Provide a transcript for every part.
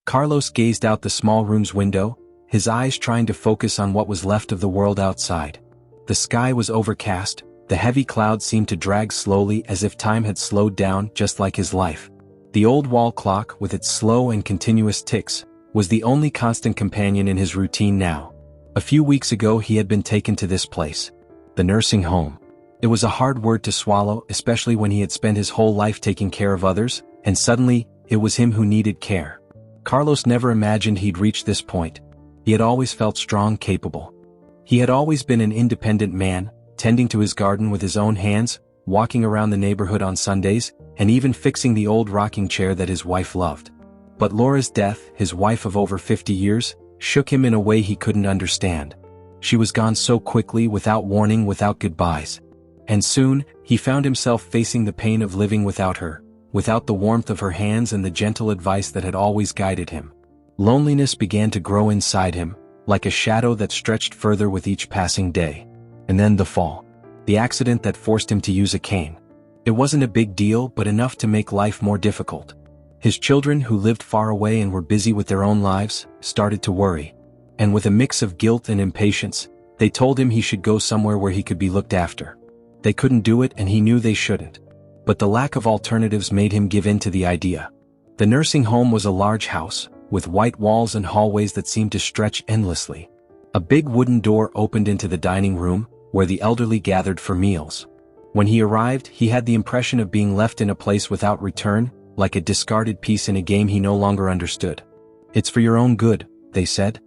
Carlos gazed out the small room's window, his eyes trying to focus on what was left of the world outside. The sky was overcast, the heavy clouds seemed to drag slowly as if time had slowed down just like his life. The old wall clock, with its slow and continuous ticks, was the only constant companion in his routine now. A few weeks ago he had been taken to this place. The nursing home. It was a hard word to swallow, especially when he had spent his whole life taking care of others, and suddenly, it was him who needed care. Carlos never imagined he'd reach this point. He had always felt strong, capable. He had always been an independent man, tending to his garden with his own hands, walking around the neighborhood on Sundays, and even fixing the old rocking chair that his wife loved. But Laura's death, his wife of over 50 years, shook him in a way he couldn't understand. She was gone so quickly, without warning, without goodbyes. And soon, he found himself facing the pain of living without her, without the warmth of her hands and the gentle advice that had always guided him. Loneliness began to grow inside him, like a shadow that stretched further with each passing day. And then the fall. The accident that forced him to use a cane. It wasn't a big deal, but enough to make life more difficult. His children, who lived far away and were busy with their own lives, started to worry. And with a mix of guilt and impatience, they told him he should go somewhere where he could be looked after. They couldn't do it, and he knew they shouldn't. But the lack of alternatives made him give in to the idea. The nursing home was a large house, with white walls and hallways that seemed to stretch endlessly. A big wooden door opened into the dining room, where the elderly gathered for meals. When he arrived, he had the impression of being left in a place without return, like a discarded piece in a game he no longer understood. "It's for your own good," they said.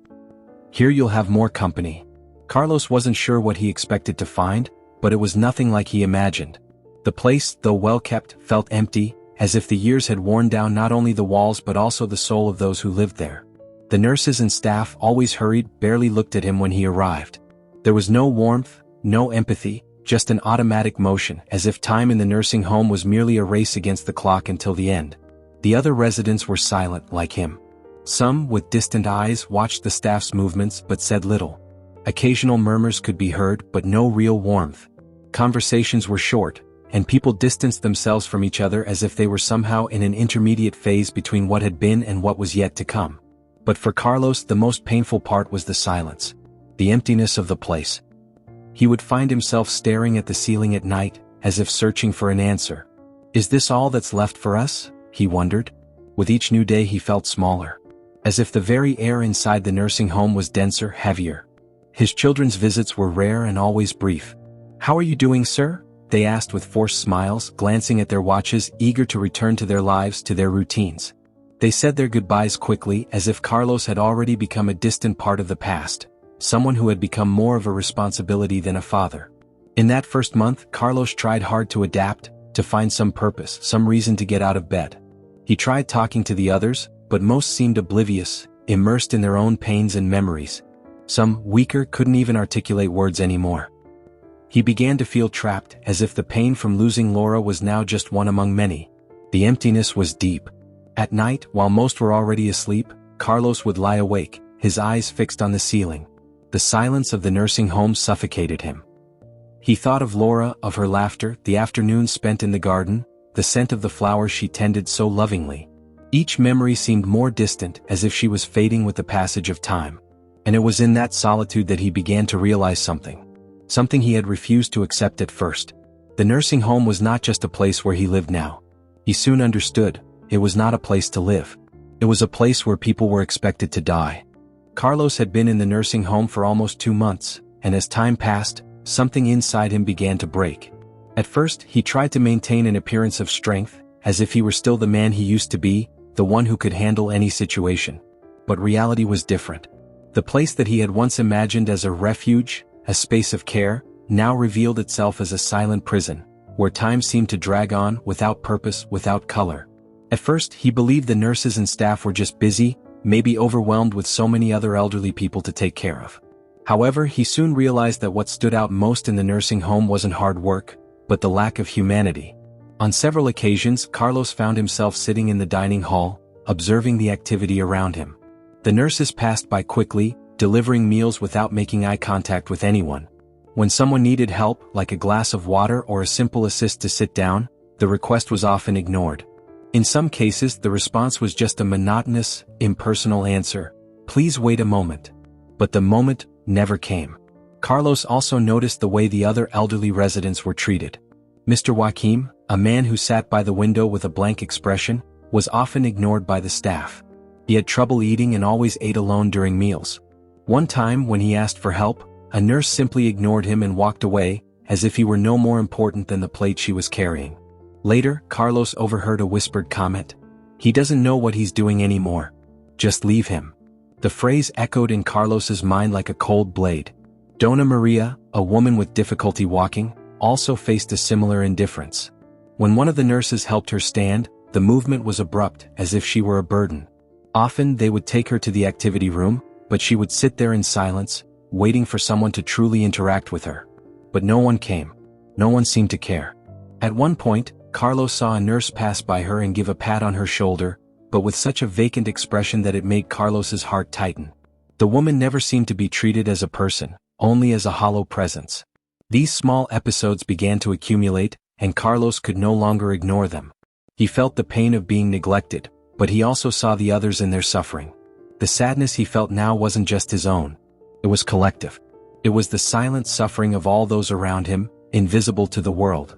"Here you'll have more company." Carlos wasn't sure what he expected to find, but it was nothing like he imagined. The place, though well-kept, felt empty, as if the years had worn down not only the walls but also the soul of those who lived there. The nurses and staff, always hurried, barely looked at him when he arrived. There was no warmth, no empathy, just an automatic motion, as if time in the nursing home was merely a race against the clock until the end. The other residents were silent, like him. Some, with distant eyes, watched the staff's movements but said little. Occasional murmurs could be heard, but no real warmth. Conversations were short, and people distanced themselves from each other as if they were somehow in an intermediate phase between what had been and what was yet to come. But for Carlos, the most painful part was the silence. The emptiness of the place. He would find himself staring at the ceiling at night, as if searching for an answer. "Is this all that's left for us?" he wondered. With each new day he felt smaller. As if the very air inside the nursing home was denser, heavier. His children's visits were rare and always brief. "How are you doing, sir?" they asked with forced smiles, glancing at their watches, eager to return to their lives, to their routines. They said their goodbyes quickly, as if Carlos had already become a distant part of the past. Someone who had become more of a responsibility than a father. In that first month, Carlos tried hard to adapt, to find some purpose, some reason to get out of bed. He tried talking to the others, but most seemed oblivious, immersed in their own pains and memories. Some, weaker, couldn't even articulate words anymore. He began to feel trapped, as if the pain from losing Laura was now just one among many. The emptiness was deep. At night, while most were already asleep, Carlos would lie awake, his eyes fixed on the ceiling. The silence of the nursing home suffocated him. He thought of Laura, of her laughter, the afternoons spent in the garden, the scent of the flowers she tended so lovingly. Each memory seemed more distant, as if she was fading with the passage of time. And it was in that solitude that he began to realize something. Something he had refused to accept at first. The nursing home was not just a place where he lived now. He soon understood, it was not a place to live. It was a place where people were expected to die. Carlos had been in the nursing home for almost 2 months, and as time passed, something inside him began to break. At first, he tried to maintain an appearance of strength, as if he were still the man he used to be, the one who could handle any situation. But reality was different. The place that he had once imagined as a refuge, a space of care, now revealed itself as a silent prison, where time seemed to drag on, without purpose, without color. At first, he believed the nurses and staff were just busy, maybe overwhelmed with so many other elderly people to take care of. However, he soon realized that what stood out most in the nursing home wasn't hard work, but the lack of humanity. On several occasions, Carlos found himself sitting in the dining hall, observing the activity around him. The nurses passed by quickly, delivering meals without making eye contact with anyone. When someone needed help, like a glass of water or a simple assist to sit down, the request was often ignored. In some cases, the response was just a monotonous, impersonal answer, "Please wait a moment." But the moment never came. Carlos also noticed the way the other elderly residents were treated. Mr. Joaquim, a man who sat by the window with a blank expression, was often ignored by the staff. He had trouble eating and always ate alone during meals. One time, when he asked for help, a nurse simply ignored him and walked away, as if he were no more important than the plate she was carrying. Later, Carlos overheard a whispered comment. "He doesn't know what he's doing anymore. Just leave him." The phrase echoed in Carlos's mind like a cold blade. Dona Maria, a woman with difficulty walking, also faced a similar indifference. When one of the nurses helped her stand, the movement was abrupt, as if she were a burden. Often they would take her to the activity room, but she would sit there in silence, waiting for someone to truly interact with her. But no one came. No one seemed to care. At one point, Carlos saw a nurse pass by her and give a pat on her shoulder, but with such a vacant expression that it made Carlos's heart tighten. The woman never seemed to be treated as a person, only as a hollow presence. These small episodes began to accumulate, and Carlos could no longer ignore them. He felt the pain of being neglected, but he also saw the others in their suffering. The sadness he felt now wasn't just his own. It was collective. It was the silent suffering of all those around him, invisible to the world.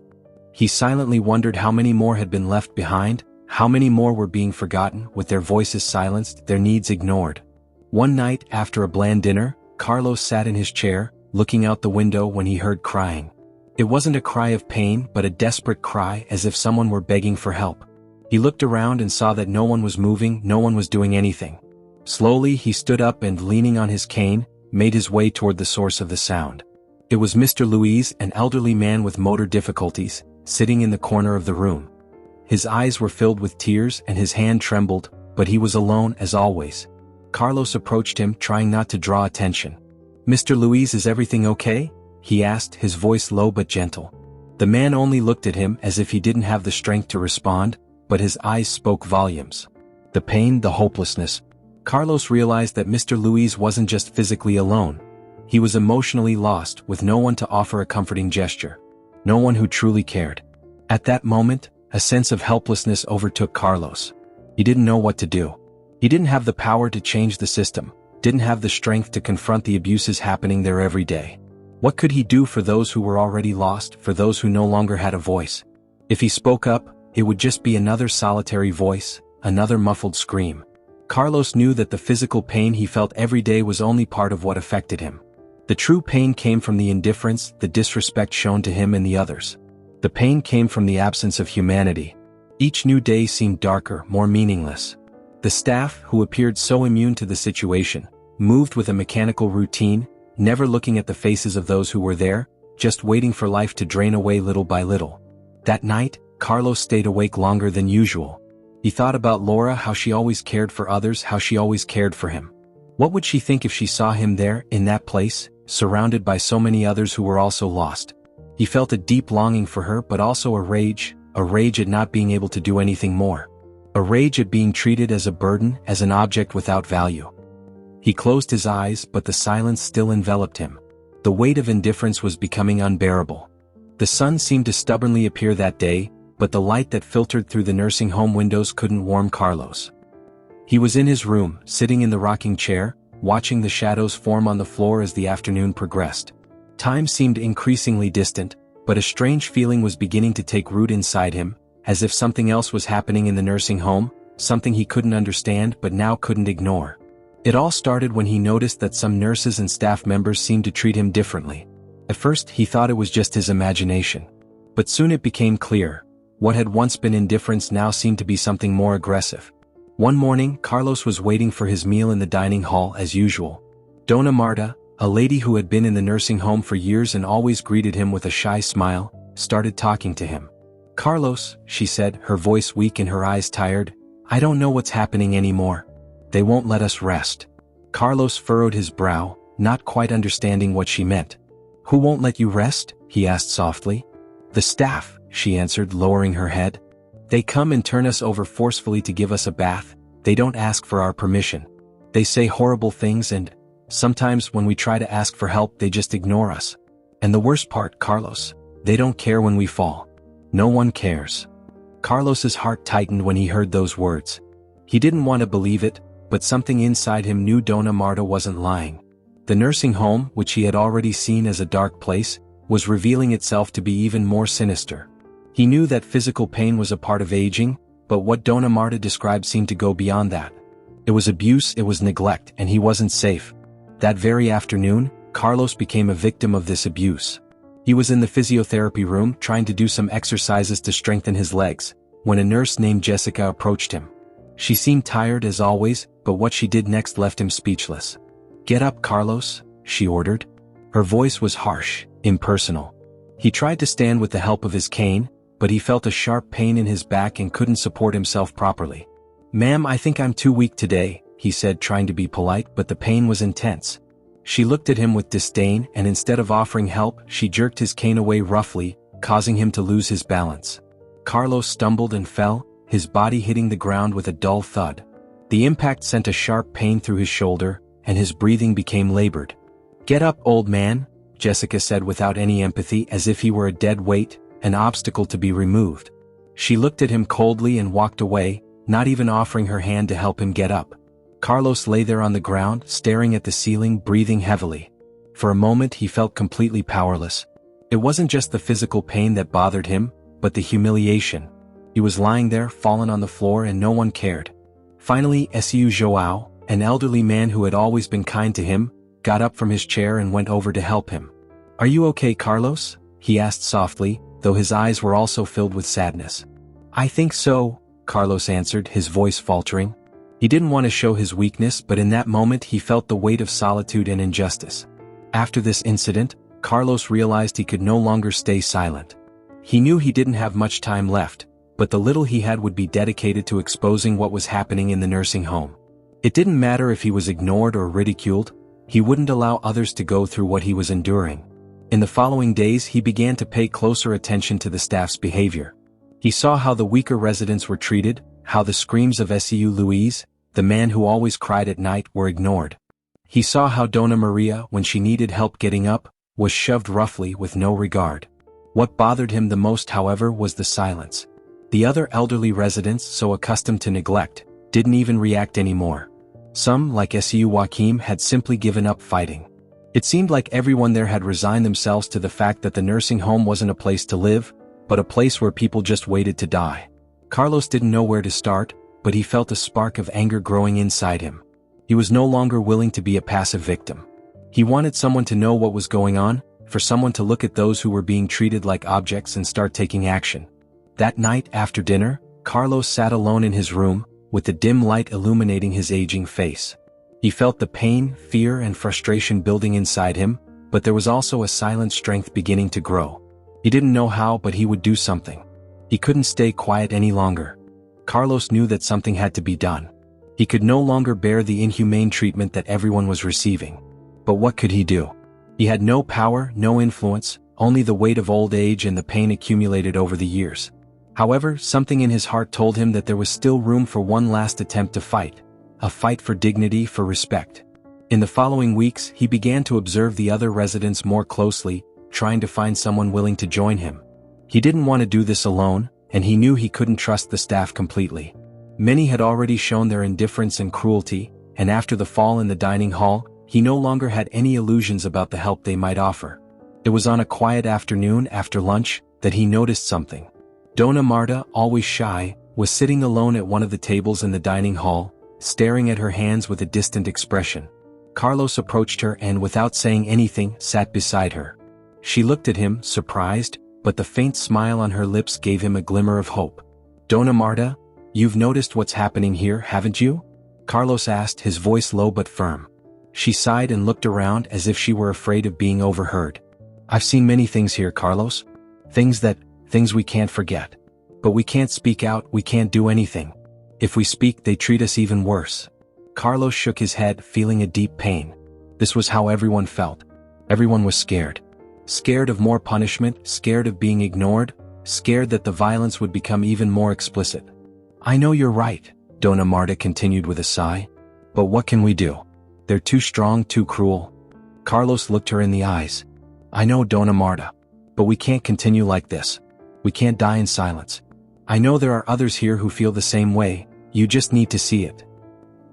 He silently wondered how many more had been left behind, how many more were being forgotten, with their voices silenced, their needs ignored. One night, after a bland dinner, Carlos sat in his chair, looking out the window when he heard crying. It wasn't a cry of pain, but a desperate cry, as if someone were begging for help. He looked around and saw that no one was moving, no one was doing anything. Slowly, he stood up and, leaning on his cane, made his way toward the source of the sound. It was Mr. Luis, an elderly man with motor difficulties, sitting in the corner of the room. His eyes were filled with tears and his hand trembled, but he was alone as always. Carlos approached him, trying not to draw attention. "Mr. Luis, is everything okay?" he asked, his voice low but gentle. The man only looked at him as if he didn't have the strength to respond, but his eyes spoke volumes. The pain, the hopelessness. Carlos realized that Mr. Luis wasn't just physically alone. He was emotionally lost, with no one to offer a comforting gesture. No one who truly cared. At that moment, a sense of helplessness overtook Carlos. He didn't know what to do. He didn't have the power to change the system, didn't have the strength to confront the abuses happening there every day. What could he do for those who were already lost, for those who no longer had a voice? If he spoke up, it would just be another solitary voice, another muffled scream. Carlos knew that the physical pain he felt every day was only part of what affected him. The true pain came from the indifference, the disrespect shown to him and the others. The pain came from the absence of humanity. Each new day seemed darker, more meaningless. The staff, who appeared so immune to the situation, moved with a mechanical routine, never looking at the faces of those who were there, just waiting for life to drain away little by little. That night, Carlos stayed awake longer than usual. He thought about Laura, how she always cared for others, how she always cared for him. What would she think if she saw him there, in that place, surrounded by so many others who were also lost? He felt a deep longing for her, but also a rage at not being able to do anything more. A rage at being treated as a burden, as an object without value. He closed his eyes, but the silence still enveloped him. The weight of indifference was becoming unbearable. The sun seemed to stubbornly appear that day, but the light that filtered through the nursing home windows couldn't warm Carlos. He was in his room, sitting in the rocking chair, watching the shadows form on the floor as the afternoon progressed. Time seemed increasingly distant, but a strange feeling was beginning to take root inside him, as if something else was happening in the nursing home, something he couldn't understand but now couldn't ignore. It all started when he noticed that some nurses and staff members seemed to treat him differently. At first, he thought it was just his imagination. But soon it became clear. What had once been indifference now seemed to be something more aggressive. One morning, Carlos was waiting for his meal in the dining hall as usual. Dona Marta, a lady who had been in the nursing home for years and always greeted him with a shy smile, started talking to him. "Carlos," she said, her voice weak and her eyes tired, "I don't know what's happening anymore. They won't let us rest." Carlos furrowed his brow, not quite understanding what she meant. "Who won't let you rest?" he asked softly. "The staff," she answered, lowering her head. "They come and turn us over forcefully to give us a bath. They don't ask for our permission. They say horrible things and, sometimes when we try to ask for help, they just ignore us. And the worst part, Carlos, they don't care when we fall. No one cares." Carlos's heart tightened when he heard those words. He didn't want to believe it, but something inside him knew Dona Marta wasn't lying. The nursing home, which he had already seen as a dark place, was revealing itself to be even more sinister. He knew that physical pain was a part of aging, but what Dona Marta described seemed to go beyond that. It was abuse, it was neglect, and he wasn't safe. That very afternoon, Carlos became a victim of this abuse. He was in the physiotherapy room trying to do some exercises to strengthen his legs, when a nurse named Jessica approached him. She seemed tired as always, but what she did next left him speechless. "Get up, Carlos," she ordered. Her voice was harsh, impersonal. He tried to stand with the help of his cane, but he felt a sharp pain in his back and couldn't support himself properly. "Ma'am, I think I'm too weak today," he said, trying to be polite, but the pain was intense. She looked at him with disdain, and instead of offering help, she jerked his cane away roughly, causing him to lose his balance. Carlos stumbled and fell, his body hitting the ground with a dull thud. The impact sent a sharp pain through his shoulder, and his breathing became labored. "Get up, old man," Jessica said without any empathy, as if he were a dead weight, an obstacle to be removed. She looked at him coldly and walked away, not even offering her hand to help him get up. Carlos lay there on the ground, staring at the ceiling, breathing heavily. For a moment he felt completely powerless. It wasn't just the physical pain that bothered him, but the humiliation. He was lying there, fallen on the floor, and no one cared. Finally, Seu João, an elderly man who had always been kind to him, got up from his chair and went over to help him. "Are you okay, Carlos?" he asked softly, though his eyes were also filled with sadness. "I think so," Carlos answered, his voice faltering. He didn't want to show his weakness, but in that moment he felt the weight of solitude and injustice. After this incident, Carlos realized he could no longer stay silent. He knew he didn't have much time left, but the little he had would be dedicated to exposing what was happening in the nursing home. It didn't matter if he was ignored or ridiculed, he wouldn't allow others to go through what he was enduring. In the following days he began to pay closer attention to the staff's behavior. He saw how the weaker residents were treated, how the screams of Seu Luis, the man who always cried at night, were ignored. He saw how Dona Maria, when she needed help getting up, was shoved roughly with no regard. What bothered him the most, however, was the silence. The other elderly residents, so accustomed to neglect, didn't even react anymore. Some, like Seu Joaquim, had simply given up fighting. It seemed like everyone there had resigned themselves to the fact that the nursing home wasn't a place to live, but a place where people just waited to die. Carlos didn't know where to start, but he felt a spark of anger growing inside him. He was no longer willing to be a passive victim. He wanted someone to know what was going on, for someone to look at those who were being treated like objects and start taking action. That night after dinner, Carlos sat alone in his room, with the dim light illuminating his aging face. He felt the pain, fear, and frustration building inside him, but there was also a silent strength beginning to grow. He didn't know how, but he would do something. He couldn't stay quiet any longer. Carlos knew that something had to be done. He could no longer bear the inhumane treatment that everyone was receiving. But what could he do? He had no power, no influence, only the weight of old age and the pain accumulated over the years. However, something in his heart told him that there was still room for one last attempt to fight. A fight for dignity, for respect. In the following weeks, he began to observe the other residents more closely, trying to find someone willing to join him. He didn't want to do this alone, and he knew he couldn't trust the staff completely. Many had already shown their indifference and cruelty, and after the fall in the dining hall, he no longer had any illusions about the help they might offer. It was on a quiet afternoon after lunch that he noticed something. Dona Marta, always shy, was sitting alone at one of the tables in the dining hall, staring at her hands with a distant expression. Carlos approached her and, without saying anything, sat beside her. She looked at him, surprised, but the faint smile on her lips gave him a glimmer of hope. "Dona Marta, you've noticed what's happening here, haven't you?" Carlos asked, his voice low but firm. She sighed and looked around as if she were afraid of being overheard. "I've seen many things here, Carlos. Things we can't forget. But we can't speak out, we can't do anything. If we speak, they treat us even worse." Carlos shook his head, feeling a deep pain. This was how everyone felt. Everyone was scared. Scared of more punishment, scared of being ignored, scared that the violence would become even more explicit. "I know you're right," Dona Marta continued with a sigh. "But what can we do? They're too strong, too cruel." Carlos looked her in the eyes. "I know, Dona Marta. But we can't continue like this. We can't die in silence. I know there are others here who feel the same way, you just need to see it."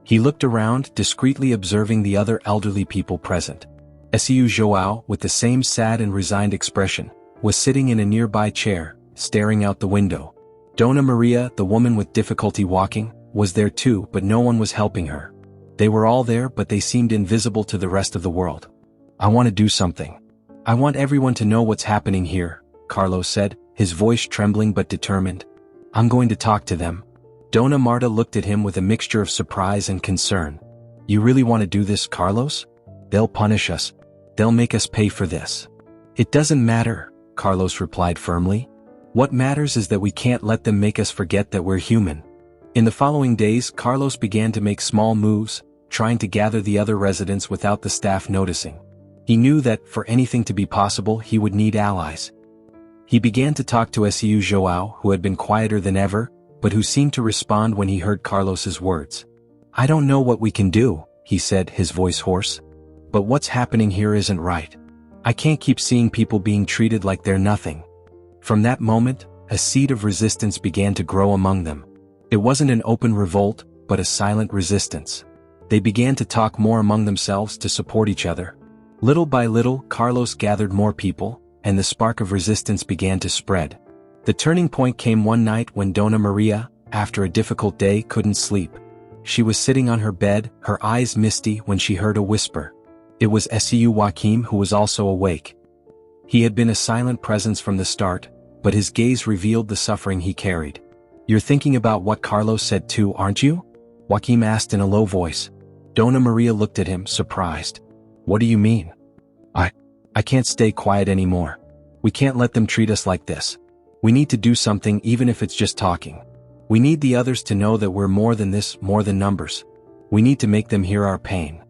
He looked around, discreetly observing the other elderly people present. Seu Joao, with the same sad and resigned expression, was sitting in a nearby chair, staring out the window. Dona Maria, the woman with difficulty walking, was there too, but no one was helping her. They were all there, but they seemed invisible to the rest of the world. "I want to do something. I want everyone to know what's happening here," Carlos said, his voice trembling but determined. "I'm going to talk to them." Dona Marta looked at him with a mixture of surprise and concern. "You really want to do this, Carlos? They'll punish us. They'll make us pay for this." "It doesn't matter," Carlos replied firmly. "What matters is that we can't let them make us forget that we're human." In the following days, Carlos began to make small moves, trying to gather the other residents without the staff noticing. He knew that, for anything to be possible, he would need allies. He began to talk to Seu Joao, who had been quieter than ever, but who seemed to respond when he heard Carlos's words. "I don't know what we can do," he said, his voice hoarse. "But what's happening here isn't right. I can't keep seeing people being treated like they're nothing." From that moment, a seed of resistance began to grow among them. It wasn't an open revolt, but a silent resistance. They began to talk more among themselves to support each other. Little by little, Carlos gathered more people, and the spark of resistance began to spread. The turning point came one night when Dona Maria, after a difficult day, couldn't sleep. She was sitting on her bed, her eyes misty, when she heard a whisper. It was Seu Joaquim, who was also awake. He had been a silent presence from the start, but his gaze revealed the suffering he carried. "You're thinking about what Carlos said too, aren't you?" Joaquim asked in a low voice. Dona Maria looked at him, surprised. "What do you mean?" I can't stay quiet anymore. We can't let them treat us like this. We need to do something, even if it's just talking. We need the others to know that we're more than this, more than numbers. We need to make them hear our pain."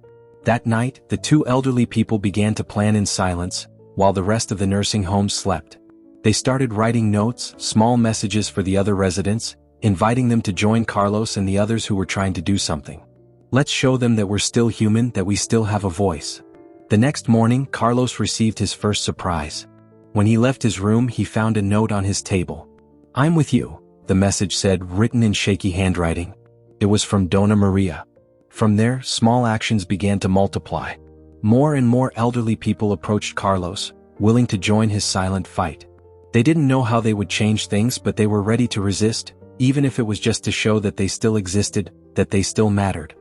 That night, the two elderly people began to plan in silence, while the rest of the nursing home slept. They started writing notes, small messages for the other residents, inviting them to join Carlos and the others who were trying to do something. "Let's show them that we're still human, that we still have a voice." The next morning, Carlos received his first surprise. When he left his room, he found a note on his table. "I'm with you," the message said, written in shaky handwriting. It was from Dona Maria. From there, small actions began to multiply. More and more elderly people approached Carlos, willing to join his silent fight. They didn't know how they would change things, but they were ready to resist, even if it was just to show that they still existed, that they still mattered.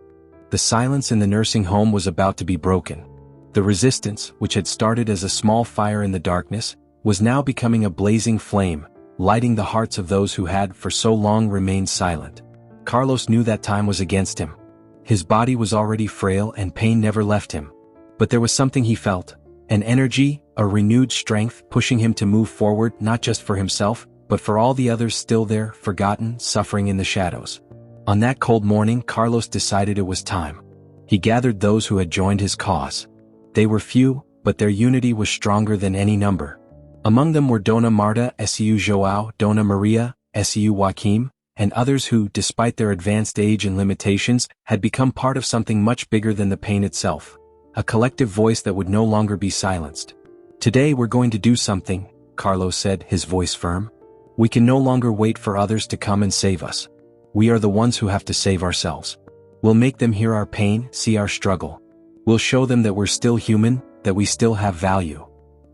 The silence in the nursing home was about to be broken. The resistance, which had started as a small fire in the darkness, was now becoming a blazing flame, lighting the hearts of those who had for so long remained silent. Carlos knew that time was against him. His body was already frail and pain never left him. But there was something he felt, an energy, a renewed strength pushing him to move forward, not just for himself, but for all the others still there, forgotten, suffering in the shadows. On that cold morning, Carlos decided it was time. He gathered those who had joined his cause. They were few, but their unity was stronger than any number. Among them were Dona Marta, Seu Joao, Dona Maria, Seu Joaquim, and others who, despite their advanced age and limitations, had become part of something much bigger than the pain itself. A collective voice that would no longer be silenced. "Today we're going to do something," Carlos said, his voice firm. "We can no longer wait for others to come and save us. We are the ones who have to save ourselves. We'll make them hear our pain, see our struggle. We'll show them that we're still human, that we still have value."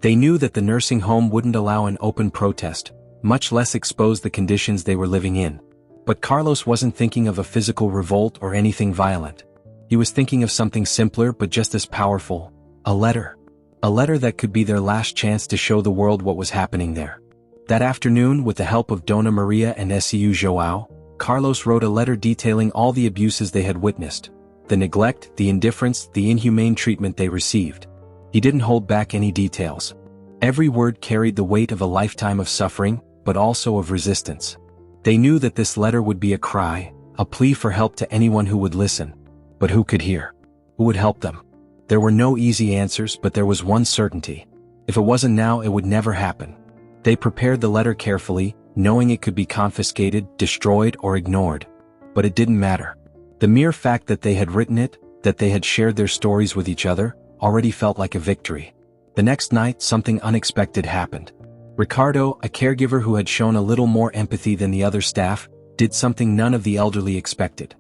They knew that the nursing home wouldn't allow an open protest, much less expose the conditions they were living in. But Carlos wasn't thinking of a physical revolt or anything violent. He was thinking of something simpler but just as powerful, a letter. A letter that could be their last chance to show the world what was happening there. That afternoon, with the help of Dona Maria and Seu Joao, Carlos wrote a letter detailing all the abuses they had witnessed. The neglect, the indifference, the inhumane treatment they received. He didn't hold back any details. Every word carried the weight of a lifetime of suffering, but also of resistance. They knew that this letter would be a cry, a plea for help to anyone who would listen. But who could hear? Who would help them? There were no easy answers, but there was one certainty. If it wasn't now, it would never happen. They prepared the letter carefully, knowing it could be confiscated, destroyed, or ignored. But it didn't matter. The mere fact that they had written it, that they had shared their stories with each other, already felt like a victory. The next night, something unexpected happened. Ricardo, a caregiver who had shown a little more empathy than the other staff, did something none of the elderly expected.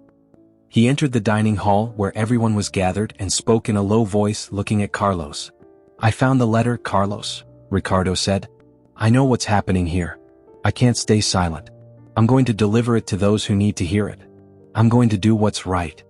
He entered the dining hall where everyone was gathered and spoke in a low voice, looking at Carlos. "I found the letter, Carlos," Ricardo said. "I know what's happening here. I can't stay silent. I'm going to deliver it to those who need to hear it. I'm going to do what's right."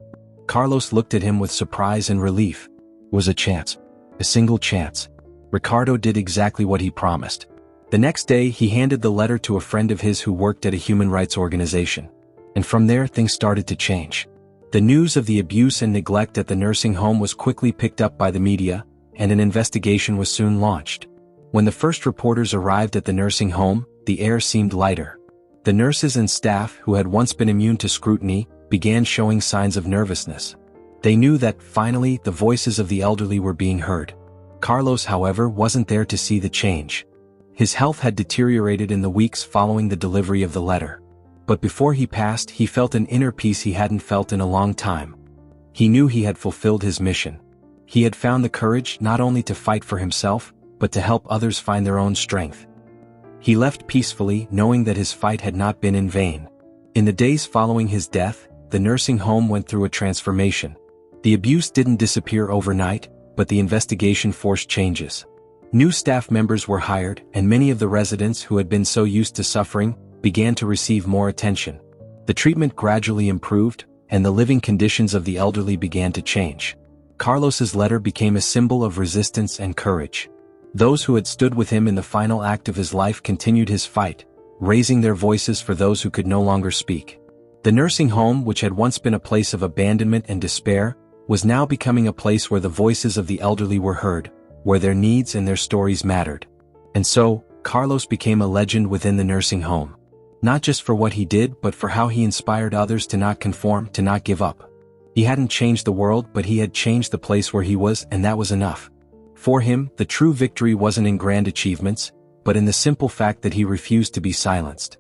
Carlos looked at him with surprise and relief. It was a chance. A single chance. Ricardo did exactly what he promised. The next day he handed the letter to a friend of his who worked at a human rights organization. And from there things started to change. The news of the abuse and neglect at the nursing home was quickly picked up by the media, and an investigation was soon launched. When the first reporters arrived at the nursing home, the air seemed lighter. The nurses and staff who had once been immune to scrutiny began showing signs of nervousness. They knew that, finally, the voices of the elderly were being heard. Carlos, however, wasn't there to see the change. His health had deteriorated in the weeks following the delivery of the letter. But before he passed, he felt an inner peace he hadn't felt in a long time. He knew he had fulfilled his mission. He had found the courage not only to fight for himself, but to help others find their own strength. He left peacefully, knowing that his fight had not been in vain. In the days following his death, the nursing home went through a transformation. The abuse didn't disappear overnight, but the investigation forced changes. New staff members were hired, and many of the residents who had been so used to suffering began to receive more attention. The treatment gradually improved, and the living conditions of the elderly began to change. Carlos's letter became a symbol of resistance and courage. Those who had stood with him in the final act of his life continued his fight, raising their voices for those who could no longer speak. The nursing home, which had once been a place of abandonment and despair, was now becoming a place where the voices of the elderly were heard, where their needs and their stories mattered. And so, Carlos became a legend within the nursing home. Not just for what he did, but for how he inspired others to not conform, to not give up. He hadn't changed the world, but he had changed the place where he was, and that was enough. For him, the true victory wasn't in grand achievements, but in the simple fact that he refused to be silenced.